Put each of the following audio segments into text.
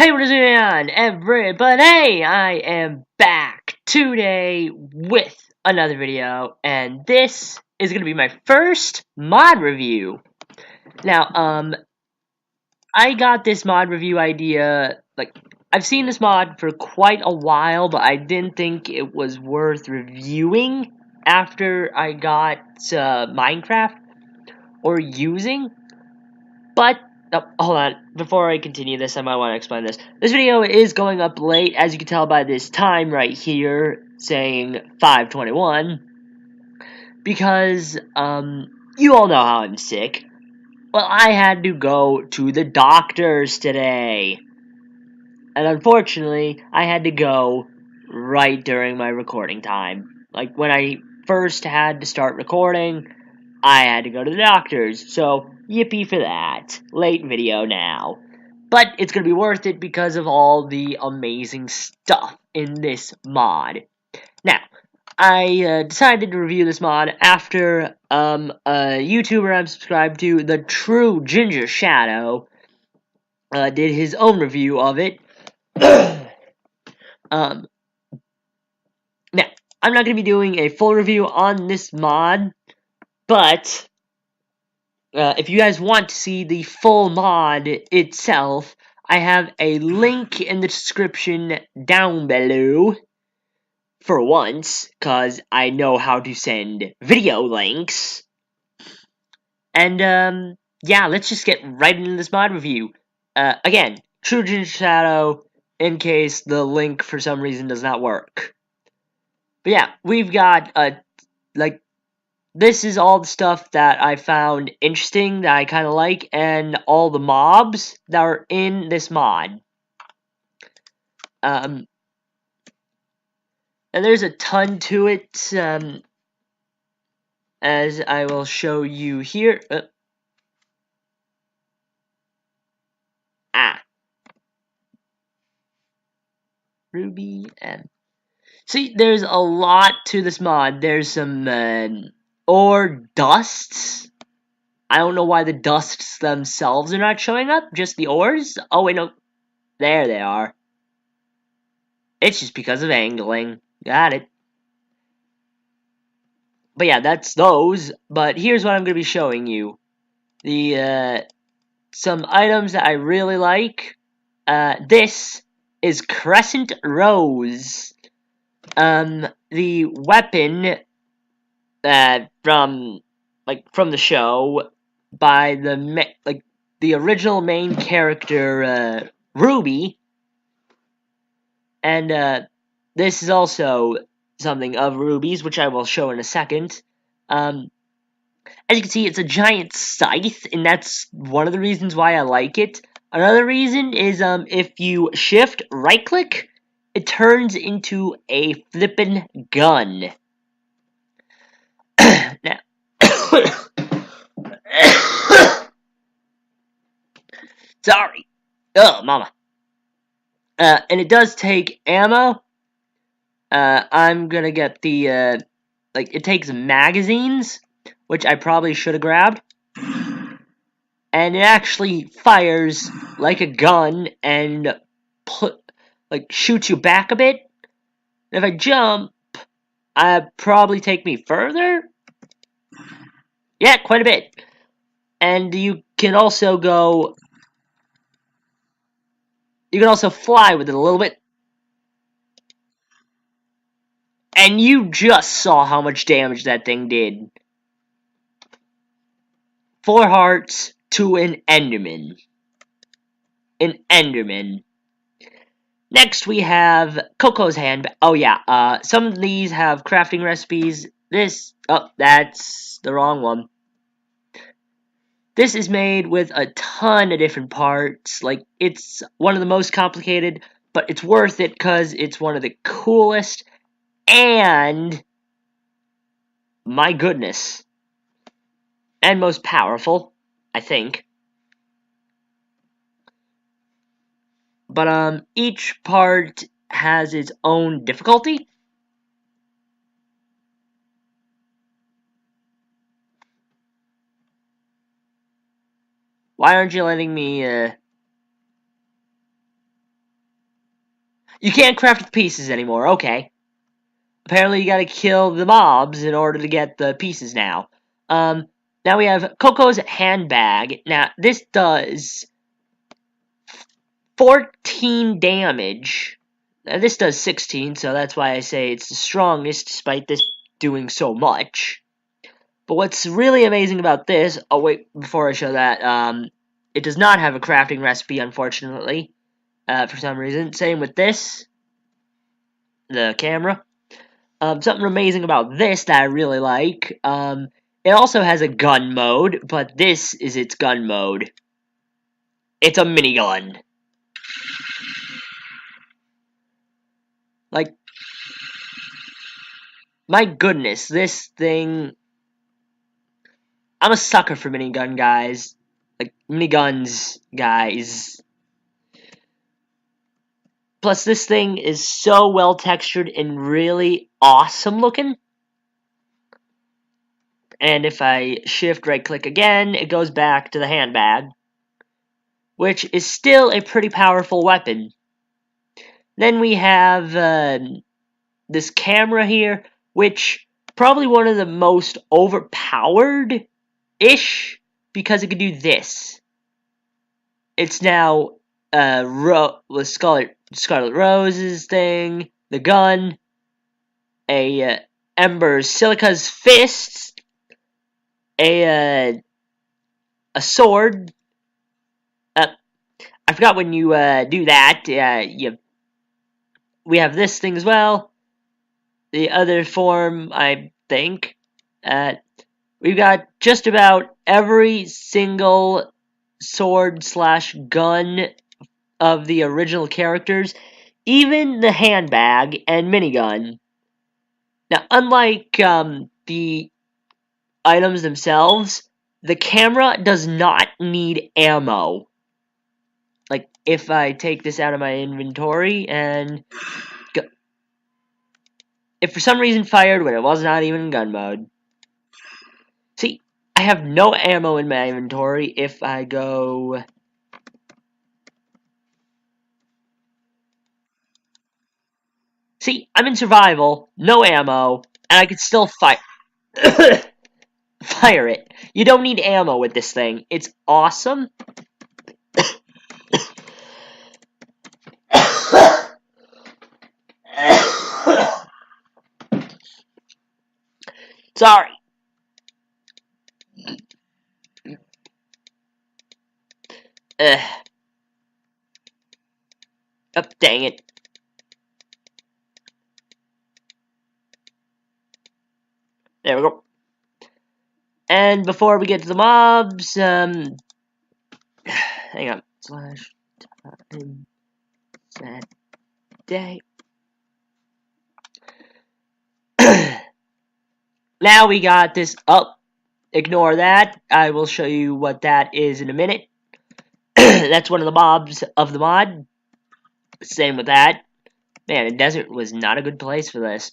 Hey, what is going on, everybody? I am back today with another video, and this is gonna be my first mod review. Now, I got this mod review idea, I've seen this mod for quite a while, but I didn't think it was worth reviewing after I got Minecraft or using, but oh, hold on. Before I continue this, I might want to explain this. This video is going up late, as you can tell by this time right here, saying 5:21, because, you all know how I'm sick. Well, I had to go to the doctor's today. And unfortunately, I had to go right during my recording time. Like, when I first had to start recording, I had to go to the doctor's, so yippee for that. Late video now. But it's going to be worth it because of all the amazing stuff in this mod. Now, I decided to review this mod after a YouTuber I'm subscribed to, the True Ginger Shadow, did his own review of it. Now, I'm not going to be doing a full review on this mod, but if you guys want to see the full mod itself, I have a link in the description down below. For once, because I know how to send video links. And, yeah, let's just get right into this mod review. Again, True Ginger Shadow, in case the link for some reason does not work. But yeah, we've got, this is all the stuff that I found interesting, that I kind of like, and all the mobs that are in this mod. And there's a ton to it, as I will show you here. RWBYM. See, there's a lot to this mod. There's some ore dusts. I don't know why the dusts themselves are not showing up. Just the ores? Oh, wait, no. There they are. It's just because of angling. Got it. But yeah, that's those. But here's what I'm going to be showing you. Some items that I really like. This is Crescent Rose. The weapon from the show by the original main character Ruby, and this is also something of Ruby's, which I will show in a second. As you can see, it's a giant scythe, and that's one of the reasons why I like it. Another reason is if you shift right click, it turns into a flippin' gun. Now, sorry. Oh, mama. And it does take ammo. I'm gonna get the, it takes magazines, which I probably should have grabbed. And it actually fires like a gun and shoots you back a bit. And if I jump, it'd probably take me further. Yeah, quite a bit. And you can also go... You can also fly with it a little bit. And you just saw how much damage that thing did. 4 hearts to an Enderman. An Enderman. Next we have Coco's Hand. Oh yeah, some of these have crafting recipes. That's the wrong one. This is made with a ton of different parts. Like, it's one of the most complicated, but it's worth it because it's one of the coolest. And, my goodness, and most powerful, I think. But, each part has its own difficulty. Why aren't you letting me, You can't craft the pieces anymore, okay. Apparently you gotta kill the mobs in order to get the pieces now. Now we have Coco's handbag. Now, this does 14 damage. Now, this does 16, so that's why I say it's the strongest, despite this doing so much. But what's really amazing about this... Oh, wait, before I show that, it does not have a crafting recipe, unfortunately, for some reason. Same with this, the camera. Something amazing about this that I really like, it also has a gun mode, but this is its gun mode. It's a minigun. Like, my goodness, this thing... I'm a sucker for minigun guys. Like, miniguns, guys. Plus, this thing is so well textured and really awesome looking. And if I shift right click again, it goes back to the handbag, which is still a pretty powerful weapon. Then we have this camera here, which probably one of the most overpowered-ish, because it can do this. It's now with Scarlet Rose's thing, the gun, Ember Silica's fists, a sword. I forgot when you do that. We have this thing as well. The other form, I think. We've got just about every single sword/gun of the original characters, even the handbag and minigun. Now, unlike the items themselves, the camera does not need ammo. Like, if I take this out of my inventory and go, if for some reason fired when it was not even in gun mode. See, I have no ammo in my inventory if I go... See, I'm in survival, no ammo, and I can still fire it. You don't need ammo with this thing. It's awesome. Sorry. Oh, dang it. There we go. And before we get to the mobs, hang on. /time set day. Now we got this. Oh, ignore that. I will show you what that is in a minute. That's one of the mobs of the mod. Same with that. Man, the desert was not a good place for this.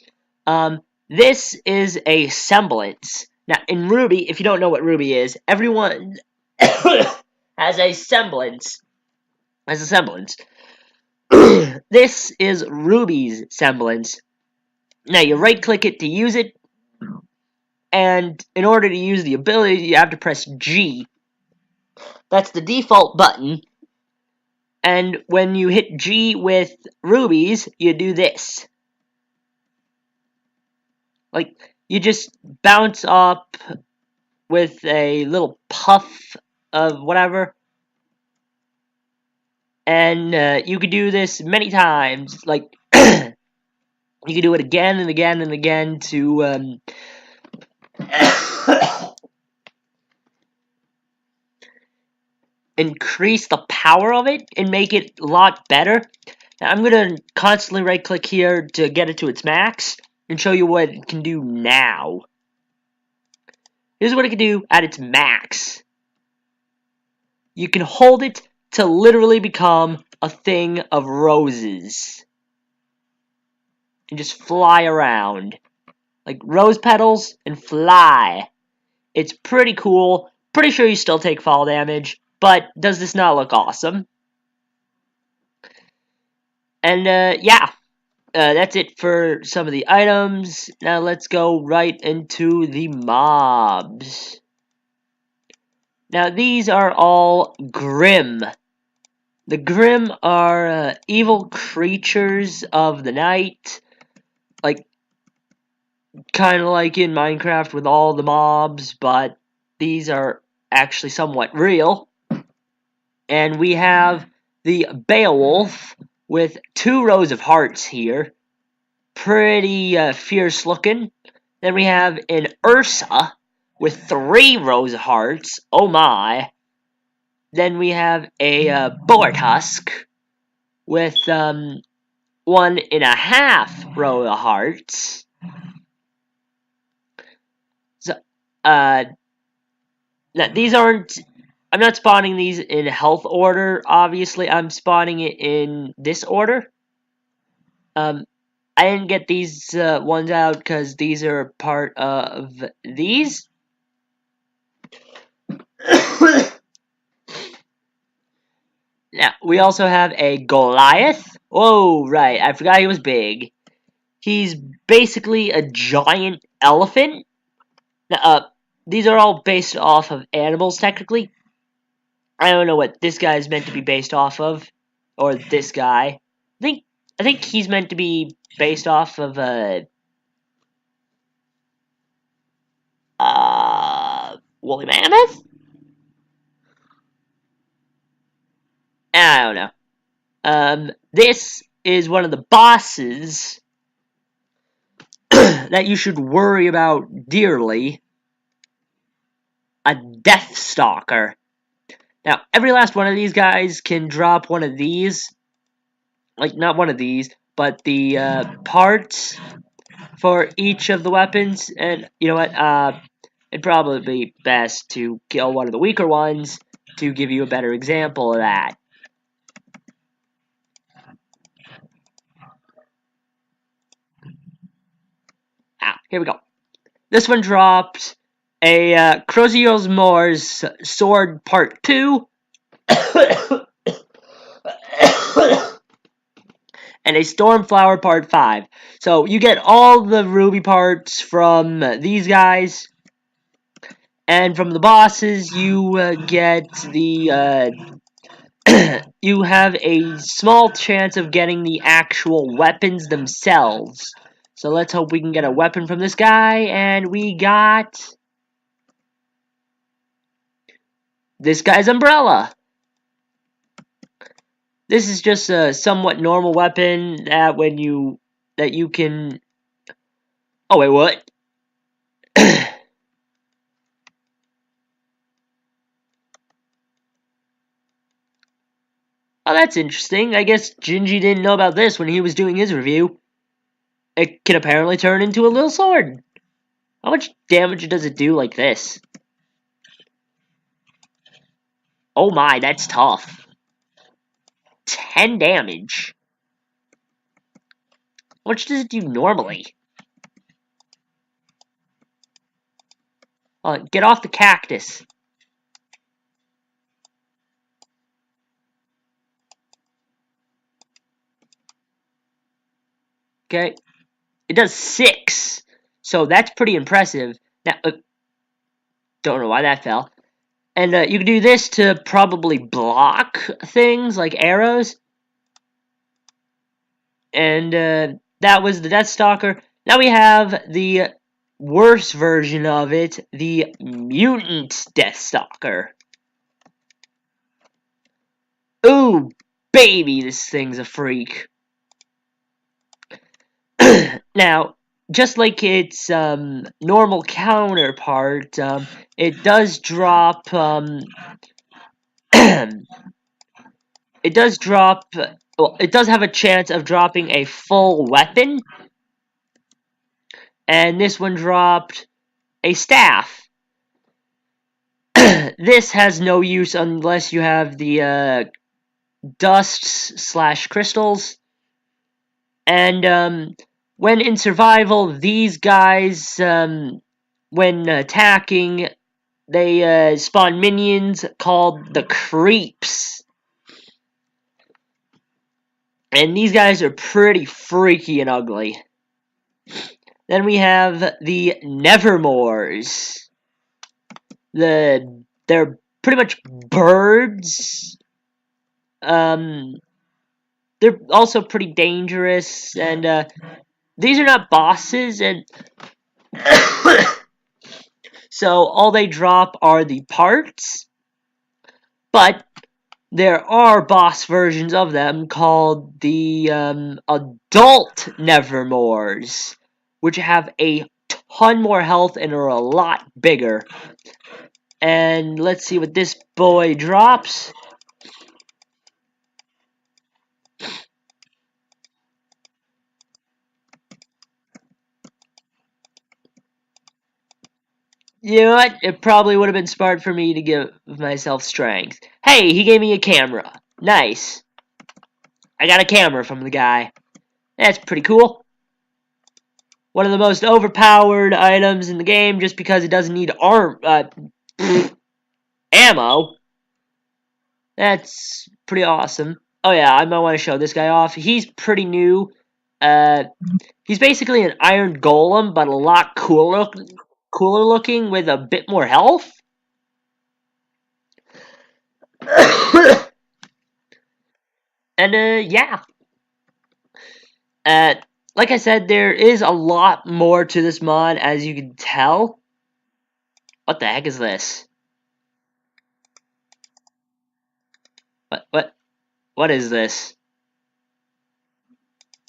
This is a semblance. Now, in Ruby, if you don't know what Ruby is, everyone has a semblance. This is Ruby's semblance. Now, you right-click it to use it, and in order to use the ability, you have to press G. That's the default button. And when you hit G with Ruby's, you do this. Like, you just bounce up with a little puff of whatever. And you could do this many times. Like, you could do it again and again and again to increase the power of it and make it a lot better. Now, I'm going to constantly right-click here to get it to its max and show you what it can do now. Here's what it can do at its max. You can hold it to literally become a thing of roses. And just fly around. Like rose petals and fly. It's pretty cool. Pretty sure you still take fall damage. But does this not look awesome? And yeah, that's it for some of the items. Now let's go right into the mobs. Now these are all Grim. The Grim are evil creatures of the night, like kind of like in Minecraft with all the mobs, but these are actually somewhat real. And we have the Beowulf with 2 rows of hearts here. Pretty fierce looking. Then we have an Ursa with 3 rows of hearts. Oh my. Then we have a Boar Tusk with 1.5 row of hearts. So, now these aren't. I'm not spawning these in health order. Obviously, I'm spawning it in this order. I didn't get these ones out because these are part of these. Now, we also have a Goliath. Whoa, right, I forgot he was big. He's basically a giant elephant. Now, these are all based off of animals, technically. I don't know what this guy is meant to be based off of, or this guy. I think he's meant to be based off of woolly mammoth. I don't know. This is one of the bosses that you should worry about dearly. A Death Stalker. Now, every last one of these guys can drop one of these. Like, not one of these, but the parts for each of the weapons. And, you know what, it'd probably be best to kill one of the weaker ones to give you a better example of that. Here we go. This one dropped a Crozios Moore's Sword Part 2. And a Stormflower Part 5. So you get all the ruby parts from these guys. And from the bosses, you get the you have a small chance of getting the actual weapons themselves. So let's hope we can get a weapon from this guy, and we got this guy's umbrella. This is just a somewhat normal weapon that you can. Oh wait, what? Oh, that's interesting. I guess Gingy didn't know about this when he was doing his review. It can apparently turn into a little sword. How much damage does it do like this? Oh my, that's tough. 10 damage. How much does it do normally? Get off the cactus. Okay. It does 6. So that's pretty impressive. Now, don't know why that fell. And you can do this to probably block things like arrows. And that was the Death Stalker. Now we have the worse version of it, the Mutant Death Stalker. Ooh, baby, this thing's a freak. Now, just like its normal counterpart, it does drop. It does drop. Well, it does have a chance of dropping a full weapon, and this one dropped a staff. This has no use unless you have the dusts/crystals, and when in survival, these guys, when attacking, they spawn minions called the creeps. And these guys are pretty freaky and ugly. Then we have the Nevermores. They're pretty much birds. They're also pretty dangerous, and these are not bosses, and so all they drop are the parts. But there are boss versions of them called the adult Nevermores, which have a ton more health and are a lot bigger. And let's see what this boy drops. You know what? It probably would have been smart for me to give myself strength. Hey, he gave me a camera. Nice. I got a camera from the guy. That's pretty cool. One of the most overpowered items in the game just because it doesn't need ammo. That's pretty awesome. Oh yeah, I might want to show this guy off. He's pretty new. He's basically an iron golem, but a lot cooler looking with a bit more health. And yeah. Like I said, there is a lot more to this mod, as you can tell. What the heck is this? What is this?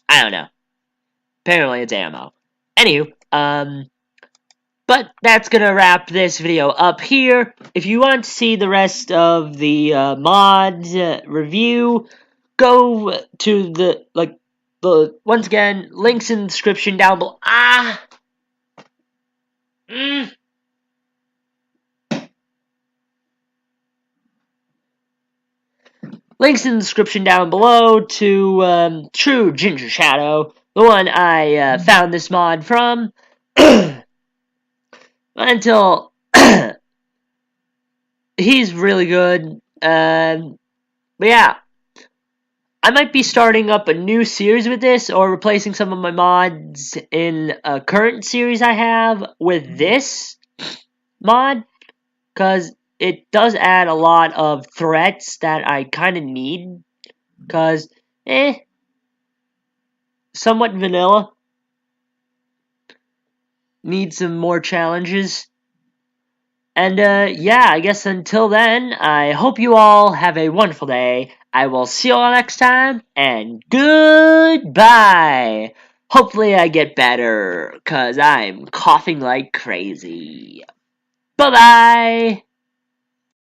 I don't know. Apparently it's ammo. Anywho, but that's gonna wrap this video up here. If you want to see the rest of the mod review, go to the once again, links in the description down below. Links in the description down below to True Ginger Shadow, the one I found this mod from. Until he's really good. But yeah, I might be starting up a new series with this, or replacing some of my mods in a current series I have with this mod, because it does add a lot of threats that I kind of need, because, somewhat vanilla. Need some more challenges. And yeah, I guess until then, I hope you all have a wonderful day. I will see you all next time, and goodbye! Hopefully I get better, because I'm coughing like crazy. Bye-bye!